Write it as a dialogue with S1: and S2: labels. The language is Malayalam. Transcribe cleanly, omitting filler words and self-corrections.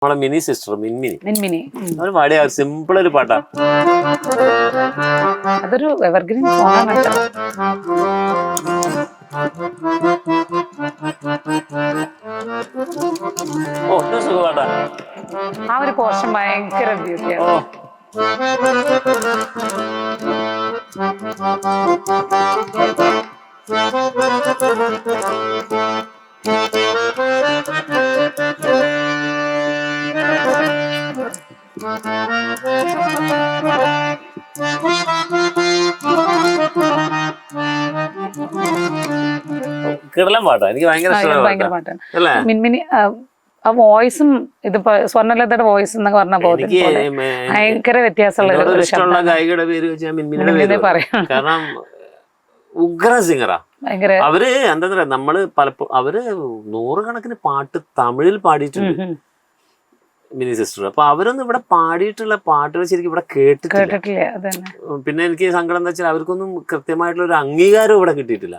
S1: നമ്മളെ മിനി സിസ്റ്റർ മിൻമിനി
S2: മിൻമിനി
S1: അവര് പാടിയ സിമ്പിൾ ഒരു പാട്ടാ.
S2: അതൊരു എവർഗ്രീൻ സോങ്ങാണ് കേട്ടോ.
S1: ഓ സുഖ പാട്ടാ.
S2: ആ ഒരു പോർഷൻ ഭയങ്കര ബ്യൂട്ടിയാണ്.
S1: ഓ കിടലൻ പാട്ടാ. എനിക്ക് ഭയങ്കര
S2: ഭയങ്കര പാട്ടാണ് മിൻമിനി. ആ വോയിസും ഇതിപ്പോ സ്വർണ്ണലതയുടെ വോയിസ് എന്നൊക്കെ പറഞ്ഞ പോലെ ഭയങ്കര വ്യത്യാസമുള്ള
S1: ഇഷ്ടമുള്ള ഗായികയുടെ പേര് വെച്ചാൽ മിൻമിനിയുടെ പേര് പറയാം. കാരണം ഉഗ്ര സിംഗറാ
S2: ഭയങ്കര.
S1: അവര് എന്താ പറയാ, നമ്മള് പലപ്പോഴും അവര് 100 കണക്കിന് പാട്ട് തമിഴിൽ പാടിയിട്ടുണ്ട് മിനി സിസ്റ്റർ. അപ്പൊ അവരൊന്നും ഇവിടെ പാടിയിട്ടുള്ള പാട്ടുകൾ ശരിക്കും ഇവിടെ കേട്ടിട്ടില്ല.
S2: അതന്നെ.
S1: പിന്നെ എനിക്ക് സങ്കടം എന്താ വെച്ചാൽ അവർക്കൊന്നും കൃത്യമായിട്ടുള്ള ഒരു അംഗീകാരം ഇവിടെ കിട്ടിയിട്ടില്ല.